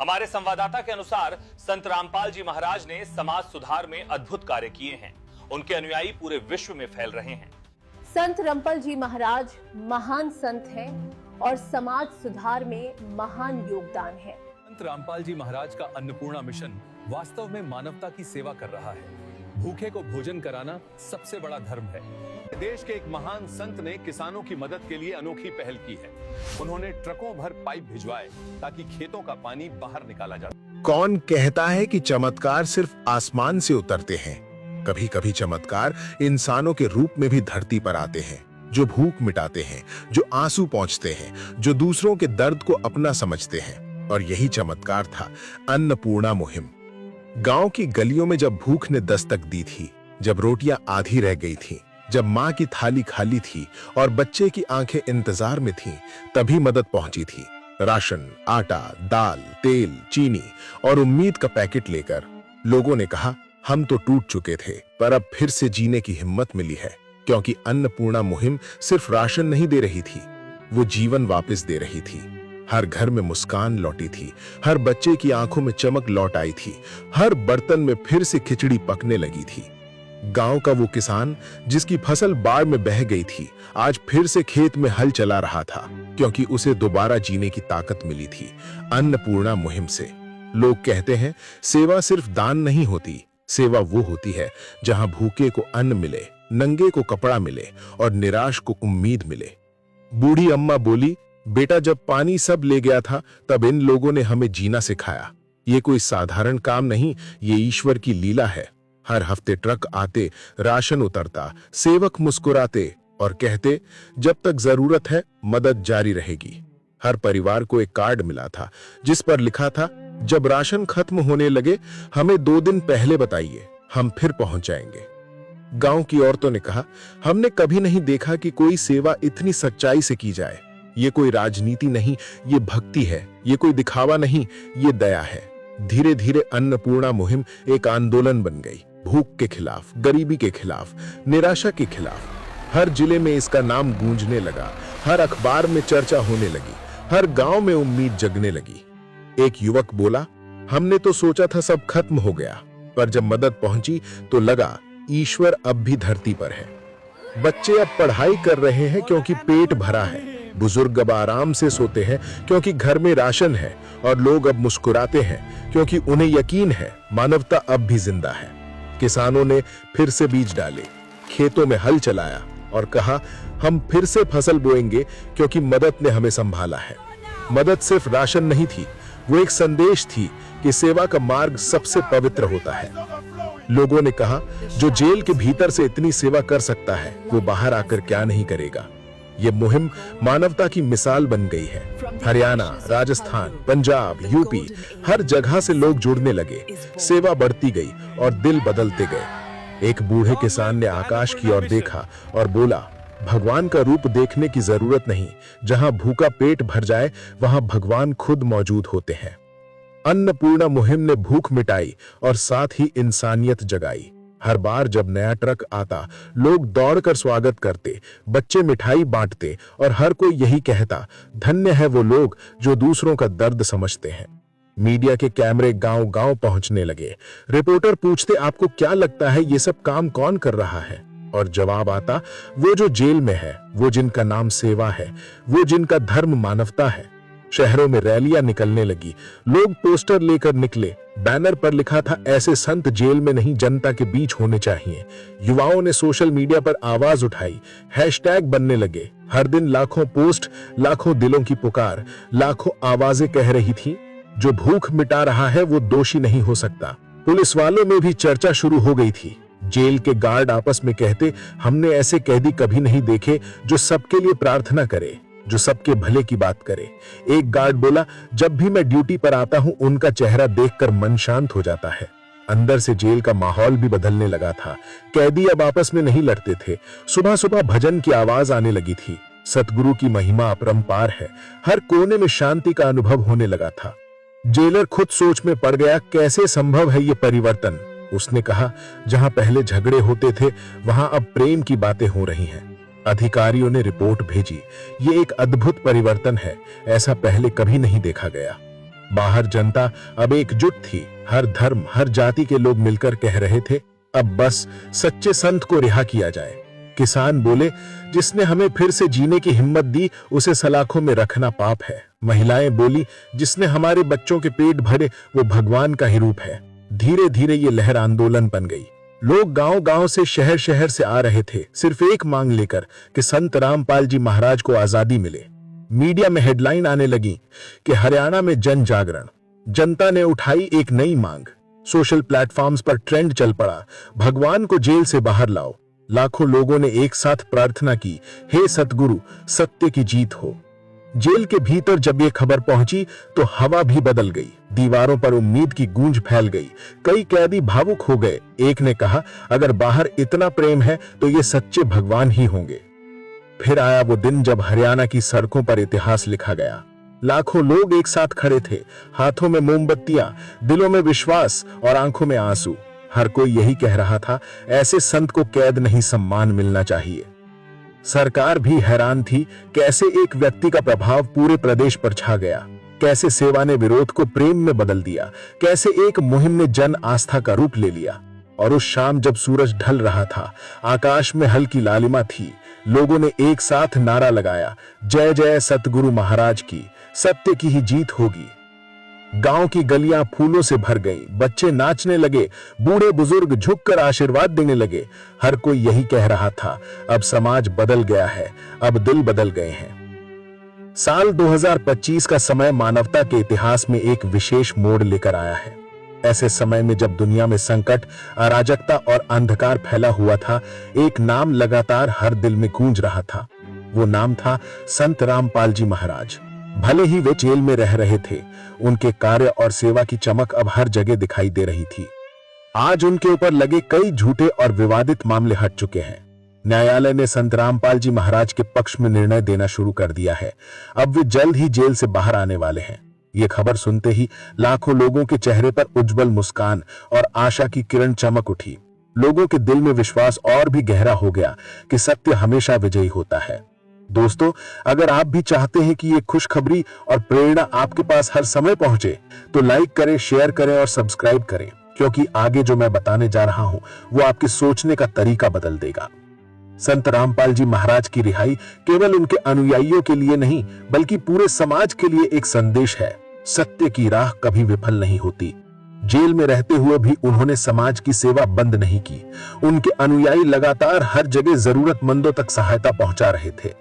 हमारे संवाददाता के अनुसार संत रामपाल जी महाराज ने समाज सुधार में अद्भुत कार्य किए हैं। उनके अनुयायी पूरे विश्व में फैल रहे हैं। संत रामपाल जी महाराज महान संत हैं और समाज सुधार में महान योगदान है। संत रामपाल जी महाराज का अन्नपूर्णा मिशन वास्तव में मानवता की सेवा कर रहा है। भूखे को भोजन कराना सबसे बड़ा धर्म है। देश के एक महान संत ने किसानों की मदद के लिए अनोखी पहल की है। उन्होंने ट्रकों भर पाइप भिजवाए ताकि खेतों का पानी बाहर निकाला जा सके। कौन कहता है कि चमत्कार सिर्फ आसमान से उतरते हैं? कभी कभी चमत्कार इंसानों के रूप में भी धरती पर आते हैं, जो भूख मिटाते हैं, जो आंसू पोंछते हैं, जो दूसरों के दर्द को अपना समझते हैं। और यही चमत्कार था अन्नपूर्णा मुहिम। गांव की गलियों में जब भूख ने दस्तक दी थी, जब रोटियां आधी रह गई थीं, जब मां की थाली खाली थी और बच्चे की आंखें इंतजार में थीं, तभी मदद पहुंची थी। राशन, आटा, दाल, तेल, चीनी और उम्मीद का पैकेट लेकर लोगों ने कहा, हम तो टूट चुके थे, पर अब फिर से जीने की हिम्मत मिली है। क्योंकि अन्नपूर्णा मुहिम सिर्फ राशन नहीं दे रही थी, वो जीवन वापस दे रही थी। हर घर में मुस्कान लौटी थी, हर बच्चे की आंखों में चमक लौट आई थी, हर बर्तन में फिर से खिचड़ी पकने लगी थी। गांव का वो किसान जिसकी फसल बाढ़ में बह गई थी, आज फिर से खेत में हल चला रहा था, क्योंकि उसे दोबारा जीने की ताकत मिली थी अन्नपूर्णा मुहिम से। लोग कहते हैं, सेवा सिर्फ दान नहीं होती, सेवा वो होती है जहां भूखे को अन्न मिले, नंगे को कपड़ा मिले और निराश को उम्मीद मिले। बूढ़ी अम्मा बोली, बेटा जब पानी सब ले गया था तब इन लोगों ने हमें जीना सिखाया। ये कोई साधारण काम नहीं, ये ईश्वर की लीला है। हर हफ्ते ट्रक आते, राशन उतरता, सेवक मुस्कुराते और कहते, जब तक जरूरत है मदद जारी रहेगी। हर परिवार को एक कार्ड मिला था जिस पर लिखा था, जब राशन खत्म होने लगे हमें 2 दिन पहले बताइए, हम फिर पहुंच जाएंगे। गांव की औरतों ने कहा, हमने कभी नहीं देखा कि कोई सेवा इतनी सच्चाई से की जाए। ये कोई राजनीति नहीं, ये भक्ति है। ये कोई दिखावा नहीं, ये दया है। धीरे धीरे अन्नपूर्णा मुहिम एक आंदोलन बन गई। भूख के खिलाफ, गरीबी के खिलाफ, निराशा के खिलाफ। हर जिले में इसका नाम गूंजने लगा, हर अखबार में चर्चा होने लगी, हर गांव में उम्मीद जगने लगी। एक युवक बोला, हमने तो सोचा था सब खत्म हो गया, पर जब मदद पहुंची तो लगा ईश्वर अब भी धरती पर है। बच्चे अब पढ़ाई कर रहे हैं क्योंकि पेट भरा है। बुजुर्ग अब आराम से सोते हैं क्योंकि घर में राशन है। और लोग अब मुस्कुराते हैं क्योंकि उन्हें यकीन है मानवता अब भी जिंदा है। किसानों ने फिर से बीज डाले, खेतों में हल चलाया और कहा, हम फिर से फसल बोएंगे क्योंकि मदद ने हमें संभाला है। मदद सिर्फ राशन नहीं थी, वो एक संदेश थी कि सेवा का मार्ग सबसे पवित्र होता है। लोगों ने कहा, जो जेल के भीतर से इतनी सेवा कर सकता है वो बाहर आकर क्या नहीं करेगा। ये मुहिम मानवता की मिसाल बन गई है। हरियाणा, राजस्थान, पंजाब, यूपी, हर जगह से लोग जुड़ने लगे। सेवा बढ़ती गई और दिल बदलते गए। एक बूढ़े किसान ने आकाश की ओर देखा और बोला, भगवान का रूप देखने की जरूरत नहीं, जहां भूखा पेट भर जाए वहां भगवान खुद मौजूद होते हैं। अन्नपूर्णा मुहिम ने भूख मिटाई और साथ ही इंसानियत जगाई। हर बार जब नया ट्रक आता, लोग दौड़कर स्वागत करते, बच्चे मिठाई बांटते और हर कोई यही कहता, धन्य है वो लोग जो दूसरों का दर्द समझते हैं। मीडिया के कैमरे गांव-गांव पहुंचने लगे। रिपोर्टर पूछते, आपको क्या लगता है ये सब काम कौन कर रहा है? और जवाब आता, वो जो जेल में है, वो जिनका नाम सेवा है, वो जिनका धर्म मानवता है। शहरों में रैलियां निकलने लगी, लोग पोस्टर लेकर निकले। बैनर पर लिखा था, ऐसे संत जेल में नहीं जनता के बीच होने चाहिए। युवाओं ने सोशल मीडिया पर आवाज उठाई, हैशटैग बनने लगे। हर दिन लाखों पोस्ट, लाखों दिलों की पुकार, लाखों आवाजें कह रही थी, जो भूख मिटा रहा है वो दोषी नहीं हो सकता। पुलिस वालों में भी चर्चा शुरू हो गई थी। जेल के गार्ड आपस में कहते, हमने ऐसे कैदी कभी नहीं देखे जो सबके लिए प्रार्थना करे, जो सबके भले की बात करे। एक गार्ड बोला, जब भी मैं ड्यूटी पर आता हूं उनका चेहरा देखकर मन शांत हो जाता है। अंदर से जेल का माहौल भी बदलने लगा था। कैदी अब आपस में नहीं लड़ते थे। सुबह सुबह भजन की आवाज आने लगी थी। सतगुरु की महिमा अपरंपार है। हर कोने में शांति का अनुभव होने लगा था। जेलर खुद सोच में पड़ गया, कैसे संभव है ये परिवर्तन। उसने कहा, जहां पहले झगड़े होते थे वहां अब प्रेम की बातें हो रही हैं। अधिकारियों ने रिपोर्ट भेजी, ये एक अद्भुत परिवर्तन है, ऐसा पहले कभी नहीं देखा गया। बाहर जनता अब एकजुट थी। हर धर्म, हर जाति के लोग मिलकर कह रहे थे, अब बस सच्चे संत को रिहा किया जाए। किसान बोले, जिसने हमें फिर से जीने की हिम्मत दी उसे सलाखों में रखना पाप है। महिलाएं बोली, जिसने हमारे बच्चों के पेट भरे वो भगवान का ही रूप है। धीरे धीरे ये लहर आंदोलन बन गई। लोग गांव-गांव से, शहर शहर से आ रहे थे, सिर्फ एक मांग लेकर कि संत रामपाल जी महाराज को आजादी मिले। मीडिया में हेडलाइन आने लगी कि हरियाणा में जन जागरण। जनता ने उठाई एक नई मांग। सोशल प्लेटफॉर्म्स पर ट्रेंड चल पड़ा, भगवान को जेल से बाहर लाओ। लाखों लोगों ने एक साथ प्रार्थना की, हे सतगुरु, सत्य की जीत हो। जेल के भीतर जब ये खबर पहुंची तो हवा भी बदल गई। दीवारों पर उम्मीद की गूंज फैल गई। कई कैदी भावुक हो गए। एक ने कहा, अगर बाहर इतना प्रेम है तो ये सच्चे भगवान ही होंगे। फिर आया वो दिन जब हरियाणा की सड़कों पर इतिहास लिखा गया। लाखों लोग एक साथ खड़े थे, हाथों में मोमबत्तियां, दिलों में विश्वास और आंखों में आंसू। हर कोई यही कह रहा था, ऐसे संत को कैद नहीं, सम्मान मिलना चाहिए। सरकार भी हैरान थी, कैसे एक व्यक्ति का प्रभाव पूरे प्रदेश पर छा गया, कैसे सेवा ने विरोध को प्रेम में बदल दिया, कैसे एक मुहिम ने जन आस्था का रूप ले लिया। और उस शाम जब सूरज ढल रहा था, आकाश में हल्की लालिमा थी, लोगों ने एक साथ नारा लगाया, जय जय सतगुरु महाराज की, सत्य की ही जीत होगी। गांव की गलियां फूलों से भर गईं, बच्चे नाचने लगे, बूढ़े बुजुर्ग झुककर आशीर्वाद देने लगे। हर कोई यही कह रहा था, अब समाज बदल गया है, अब दिल बदल गए हैं। साल 2025 का समय मानवता के इतिहास में एक विशेष मोड़ लेकर आया है। ऐसे समय में जब दुनिया में संकट, अराजकता और अंधकार फैला हुआ था, एक नाम लगातार हर दिल में गूंज रहा था। वो नाम था संत रामपाल जी महाराज। भले ही वे जेल में रह रहे थे, उनके कार्य और सेवा की चमक अब हर जगह दिखाई दे रही थी। आज उनके ऊपर लगे कई झूठे और विवादित मामले हट चुके हैं। न्यायालय ने संत रामपाल जी महाराज के पक्ष में निर्णय देना शुरू कर दिया है। अब वे जल्द ही जेल से बाहर आने वाले हैं। ये खबर सुनते ही लाखों लोगों के चेहरे पर उज्जवल मुस्कान और आशा की किरण चमक उठी। लोगों के दिल में विश्वास और भी गहरा हो गया कि सत्य हमेशा विजयी होता है। दोस्तों, अगर आप भी चाहते हैं कि ये खुशखबरी और प्रेरणा आपके पास हर समय पहुंचे, तो लाइक करें, शेयर करें और सब्सक्राइब करें, क्योंकि आगे जो मैं बताने जा रहा हूं वो आपके सोचने का तरीका बदल देगा। संत रामपाल जी महाराज की रिहाई केवल उनके अनुयायियों के लिए नहीं, बल्कि पूरे समाज के लिए एक संदेश है। सत्य की राह कभी विफल नहीं होती। जेल में रहते हुए भी उन्होंने समाज की सेवा बंद नहीं की। उनके अनुयायी लगातार हर जगह जरूरतमंदों तक सहायता पहुंचा रहे थे।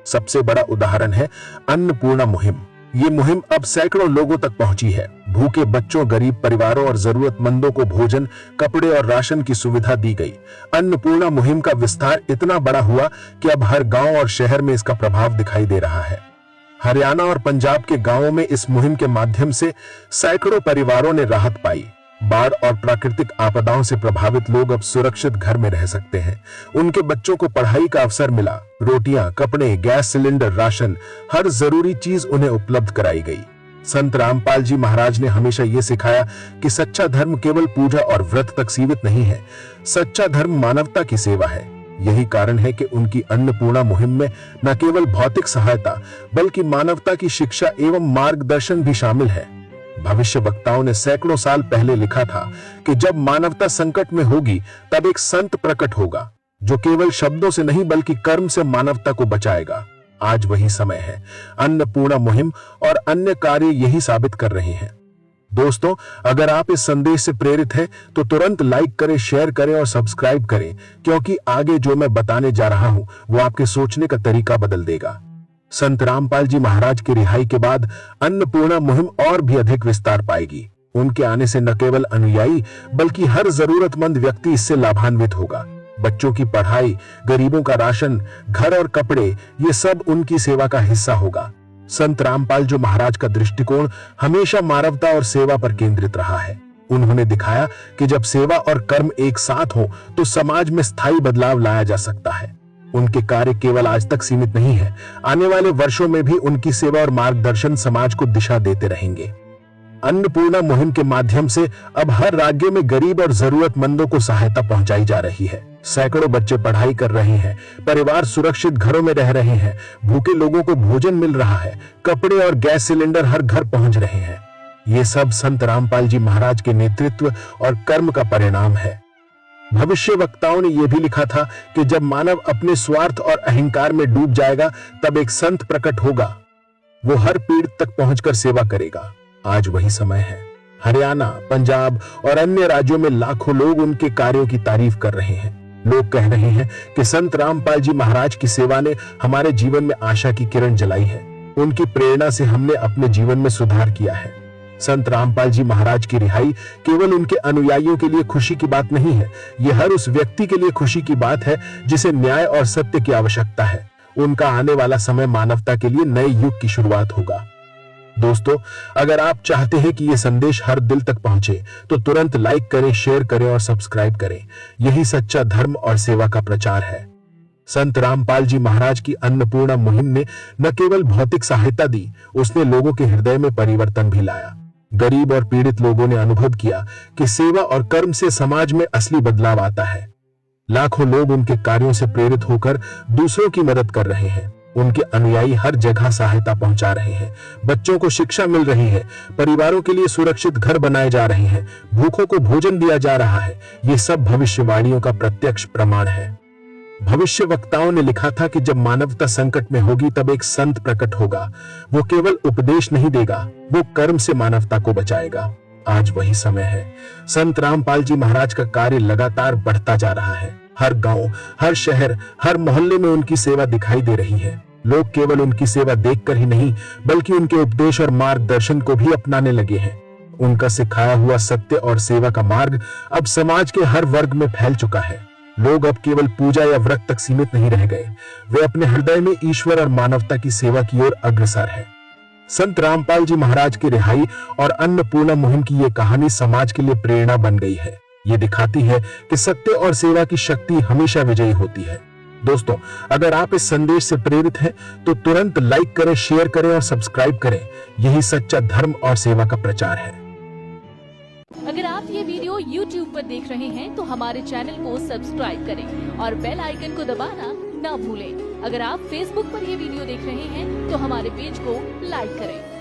सबसे बड़ा उदाहरण है अन्नपूर्णा मुहिम। ये मुहिम अब सैकड़ों लोगों तक पहुंची है। भूखे बच्चों, गरीब परिवारों और जरूरतमंदों को भोजन, कपड़े और राशन की सुविधा दी गई। अन्नपूर्णा मुहिम का विस्तार इतना बड़ा हुआ कि अब हर गांव और शहर में इसका प्रभाव दिखाई दे रहा है। हरियाणा और पंजाब के गांवों में इस मुहिम के माध्यम से सैकड़ों परिवारों ने राहत पाई। बाढ़ और प्राकृतिक आपदाओं से प्रभावित लोग अब सुरक्षित घर में रह सकते हैं। उनके बच्चों को पढ़ाई का अवसर मिला। रोटियां, कपड़े, गैस सिलेंडर, राशन, हर जरूरी चीज उन्हें उपलब्ध कराई गई। संत रामपाल जी महाराज ने हमेशा ये सिखाया कि सच्चा धर्म केवल पूजा और व्रत तक सीमित नहीं है। सच्चा धर्म मानवता की सेवा है। यही कारण है कि उनकी अन्नपूर्णा मुहिम में न केवल भौतिक सहायता, बल्कि मानवता की शिक्षा एवं मार्गदर्शन भी शामिल है। भविष्य वक्ताओं ने सैकड़ों साल पहले लिखा था कि जब मानवता संकट में होगी, तब एक संत प्रकट होगा जो केवल शब्दों से नहीं बल्कि कर्म से मानवता को बचाएगा। आज वही समय है। अन्नपूर्णा मुहिम और अन्य कार्य यही साबित कर रहे हैं। दोस्तों, अगर आप इस संदेश से प्रेरित हैं, तो तुरंत लाइक करें, शेयर करें और सब्सक्राइब करें, क्योंकि आगे जो मैं बताने जा रहा हूं वो आपके सोचने का तरीका बदल देगा। संत रामपाल जी महाराज की रिहाई के बाद अन्नपूर्णा मुहिम और भी अधिक विस्तार पाएगी। उनके आने से न केवल अनुयायी बल्कि हर जरूरतमंद व्यक्ति इससे लाभान्वित होगा। बच्चों की पढ़ाई, गरीबों का राशन, घर और कपड़े, ये सब उनकी सेवा का हिस्सा होगा। संत रामपाल जी महाराज का दृष्टिकोण हमेशा मानवता और सेवा पर केंद्रित रहा है। उन्होंने दिखाया कि जब सेवा और कर्म एक साथ हो तो समाज में स्थायी बदलाव लाया जा सकता है। उनके कार्य केवल आज तक सीमित नहीं है, आने वाले वर्षों में भी उनकी सेवा और मार्गदर्शन समाज को दिशा देते रहेंगे। अन्नपूर्णा मुहिम के माध्यम से अब हर राज्य में गरीब और जरूरतमंदों को सहायता पहुंचाई जा रही है। सैकड़ों बच्चे पढ़ाई कर रहे हैं, परिवार सुरक्षित घरों में रह रहे हैं, भूखे लोगों को भोजन मिल रहा है, कपड़े और गैस सिलेंडर हर घर पहुंच रहे हैं। ये सब संत रामपाल जी महाराज के नेतृत्व और कर्म का परिणाम है। भविष्य वक्ताओं ने यह भी लिखा था कि जब मानव अपने स्वार्थ और अहंकार में डूब जाएगा तब एक संत प्रकट होगा, वो हर पीढ़ तक पहुंचकर सेवा करेगा। आज वही समय है। हरियाणा, पंजाब और अन्य राज्यों में लाखों लोग उनके कार्यों की तारीफ कर रहे हैं। लोग कह रहे हैं कि संत रामपाल जी महाराज की सेवा ने हमारे जीवन में आशा की किरण जलाई है। उनकी प्रेरणा से हमने अपने जीवन में सुधार किया है। संत रामपाल जी महाराज की रिहाई केवल उनके अनुयायियों के लिए खुशी की बात नहीं है, यह हर उस व्यक्ति के लिए खुशी की बात है जिसे न्याय और सत्य की आवश्यकता है। उनका आने वाला समय मानवता के लिए नए युग की शुरुआत होगा। दोस्तों, अगर आप चाहते हैं कि यह संदेश हर दिल तक पहुंचे तो तुरंत लाइक करें, शेयर करें और सब्सक्राइब करें। यही सच्चा धर्म और सेवा का प्रचार है। संत रामपाल जी महाराज की अन्नपूर्णा मुहिम ने न केवल भौतिक सहायता दी, उसने लोगों के हृदय में परिवर्तन भी लाया। गरीब और पीड़ित लोगों ने अनुभव किया कि सेवा और कर्म से समाज में असली बदलाव आता है। लाखों लोग उनके कार्यों से प्रेरित होकर दूसरों की मदद कर रहे हैं। उनके अनुयायी हर जगह सहायता पहुंचा रहे हैं। बच्चों को शिक्षा मिल रही है, परिवारों के लिए सुरक्षित घर बनाए जा रहे हैं, भूखों को भोजन दिया जा रहा है। ये सब भविष्यवाणियों का प्रत्यक्ष प्रमाण है। भविष्य वक्ताओं ने लिखा था कि जब मानवता संकट में होगी तब एक संत प्रकट होगा। वो केवल उपदेश नहीं देगा, वो कर्म से मानवता को बचाएगा। आज वही समय है। संत रामपाल जी महाराज का कार्य लगातार बढ़ता जा रहा है। हर गांव, हर शहर, हर मोहल्ले में उनकी सेवा दिखाई दे रही है। लोग केवल उनकी सेवा देखकर ही नहीं बल्कि उनके उपदेश और मार्गदर्शन को भी अपनाने लगे हैं। उनका सिखाया हुआ सत्य और सेवा का मार्ग अब समाज के हर वर्ग में फैल चुका है। लोग अब केवल पूजा या व्रत तक सीमित नहीं रह गए, वे अपने हृदय में ईश्वर और मानवता की सेवा की ओर अग्रसर है। संत रामपाल जी महाराज की रिहाई और अन्नपूर्णा मुहिम की यह कहानी समाज के लिए प्रेरणा बन गई है। ये दिखाती है कि सत्य और सेवा की शक्ति हमेशा विजयी होती है। दोस्तों, अगर आप इस संदेश से प्रेरित हैं तो तुरंत लाइक करें, शेयर करें और सब्सक्राइब करें। यही सच्चा धर्म और सेवा का प्रचार है। अगर आप ये वीडियो YouTube पर देख रहे हैं तो हमारे चैनल को सब्सक्राइब करें और बेल आइकन को दबाना ना भूलें। अगर आप Facebook पर ये वीडियो देख रहे हैं तो हमारे पेज को लाइक करें।